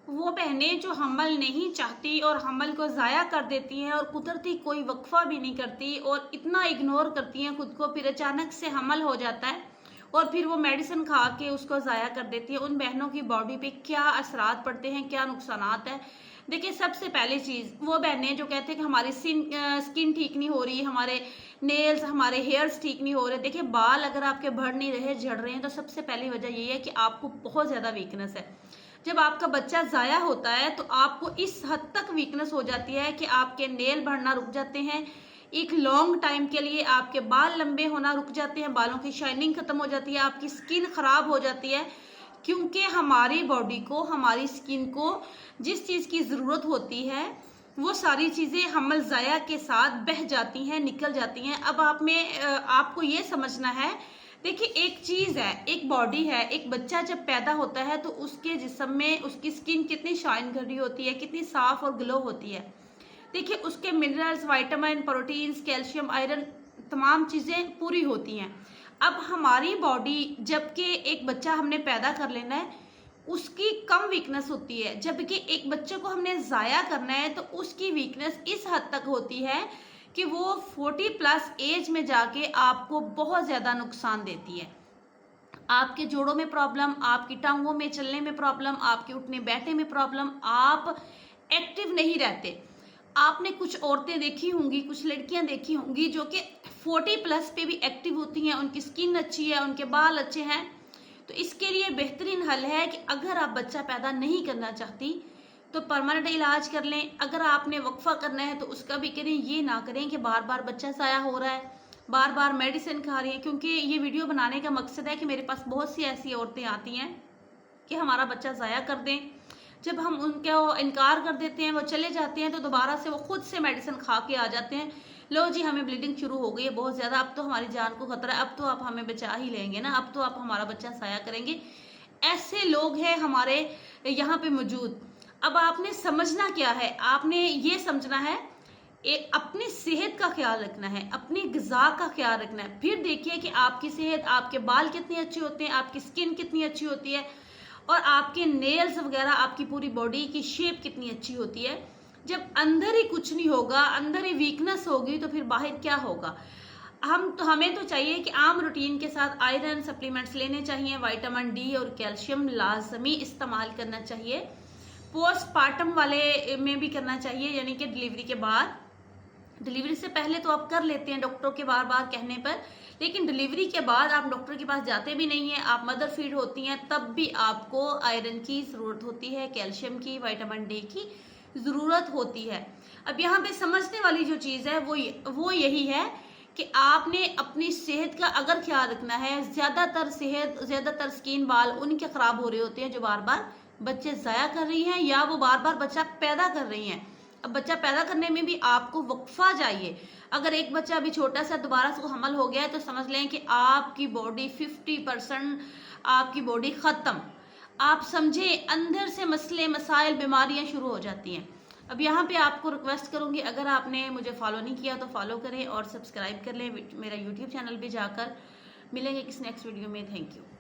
वो बहनें जो हमल नहीं चाहती और हमल को ज़ाया कर देती हैं और कुदरती कोई वक्फा भी नहीं करती और इतना इग्नोर करती हैं खुद को, फिर अचानक से हमल हो जाता है और फिर वो मेडिसिन खा के उसको ज़ाया कर देती है, उन बहनों की बॉडी पे क्या असरात पड़ते हैं, क्या नुकसानात है। देखिए, सबसे पहली चीज़, वो बहनें जो कहते हैं कि हमारी स्किन ठीक नहीं हो रही, हमारे नेल्स, हमारे हेयर्स ठीक नहीं हो रहे। देखिए, बाल अगर आपके बढ़ नहीं रहे, झड़ रहे हैं, तो सबसे पहली वजह यही है कि आपको बहुत ज़्यादा वीकनेस है। जब आपका बच्चा ज़ाया होता है तो आपको इस हद तक वीकनेस हो जाती है कि आपके नेल बढ़ना रुक जाते हैं, एक लॉन्ग टाइम के लिए आपके बाल लंबे होना रुक जाते हैं, बालों की शाइनिंग खत्म हो जाती है, आपकी स्किन खराब हो जाती है। क्योंकि हमारी बॉडी को, हमारी स्किन को जिस चीज़ की ज़रूरत होती है वो सारी चीज़ें हमल ज़ाया के साथ बह जाती हैं, निकल जाती हैं। अब आपको ये समझना है। देखिए, एक चीज़ है, एक बॉडी है, एक बच्चा जब पैदा होता है तो उसके जिस्म में उसकी स्किन कितनी शाइन कर रही होती है, कितनी साफ और ग्लो होती है। देखिए, उसके minerals, vitamin, proteins, calcium, iron, तमाम चीज़ें पूरी होती हैं। अब हमारी बॉडी, जबकि एक बच्चा हमने पैदा कर लेना है, उसकी कम वीकनेस होती है, जबकि एक बच्चे को हमने ज़ाया करना है तो उसकी वीकनेस इस हद तक होती है कि वो 40 प्लस एज में जाके आपको बहुत ज़्यादा नुकसान देती है। आपके जोड़ों में प्रॉब्लम, आपकी टांगों में चलने में प्रॉब्लम, आपके उठने बैठने में प्रॉब्लम, आप एक्टिव नहीं रहते। आपने कुछ औरतें देखी होंगी, कुछ लड़कियां देखी होंगी जो कि 40 प्लस पे भी एक्टिव होती हैं, उनकी स्किन अच्छी है, उनके बाल अच्छे हैं। तो इसके लिए बेहतरीन हल है कि अगर आप बच्चा पैदा नहीं करना चाहती तो परमानेंट इलाज कर लें। अगर आपने वक्फा करना है तो उसका भी करें, ये ना करें कि बार बार बच्चा ज़ाया हो रहा है, बार बार मेडिसिन खा रही है। क्योंकि ये वीडियो बनाने का मकसद है कि मेरे पास बहुत सी ऐसी औरतें आती हैं कि हमारा बच्चा ज़ाया कर दें, जब हम उनको इनकार कर देते हैं, वो चले जाते हैं, तो दोबारा से वो खुद से मेडिसिन खा के आ जाते हैं। लो जी, हमें ब्लीडिंग शुरू हो गई है बहुत ज़्यादा, अब तो हमारी जान को खतरा है, अब तो आप हमें बचा ही लेंगे ना, अब तो आप हमारा बच्चा ज़ाया करेंगे। ऐसे लोग हैं हमारे यहाँ पे मौजूद। अब आपने समझना क्या है, आपने ये समझना है, अपनी सेहत का ख्याल रखना है, अपनी ग़िज़ा का ख्याल रखना है। फिर देखिए कि आपकी सेहत, आपके बाल कितने अच्छे होते हैं, आपकी स्किन कितनी अच्छी होती है और आपके नेल्स वगैरह, आपकी पूरी बॉडी की शेप कितनी अच्छी होती है। जब अंदर ही कुछ नहीं होगा, अंदर ही वीकनेस होगी, तो फिर बाहर क्या होगा। हमें तो चाहिए कि आम रूटीन के साथ आयरन सप्लीमेंट्स लेने चाहिए, विटामिन डी और कैल्शियम लाजमी इस्तेमाल करना चाहिए। पोस्टपार्टम वाले में भी करना चाहिए, यानी कि डिलीवरी के बाद। डिलीवरी से पहले तो आप कर लेते हैं डॉक्टरों के बार बार कहने पर, लेकिन डिलीवरी के बाद आप डॉक्टर के पास जाते भी नहीं हैं, आप मदर फीड होती हैं, तब भी आपको आयरन की ज़रूरत होती है, कैल्शियम की, विटामिन डी की ज़रूरत होती है। अब यहाँ पे समझने वाली जो चीज़ है वो यही है कि आपने अपनी सेहत का अगर ख्याल रखना है। ज़्यादातर स्किन, बाल उनके ख़राब हो रहे होते हैं जो बार बार बच्चे ज़ाया कर रही हैं या वो बार बार बच्चा पैदा कर रही हैं। अब बच्चा पैदा करने में भी आपको वक्फा चाहिए। अगर एक बच्चा अभी छोटा सा दोबारा से हमल हो गया है तो समझ लें कि आपकी बॉडी 50% आपकी बॉडी ख़त्म। आप समझे, अंदर से मसले, मसाइल, बीमारियां शुरू हो जाती हैं। अब यहाँ पे आपको रिक्वेस्ट करूँगी, अगर आपने मुझे फॉलो नहीं किया तो फॉलो करें और सब्सक्राइब कर लें मेरा यूट्यूब चैनल पे जाकर। मिलेंगे किसी नेक्स्ट वीडियो में। Thank you.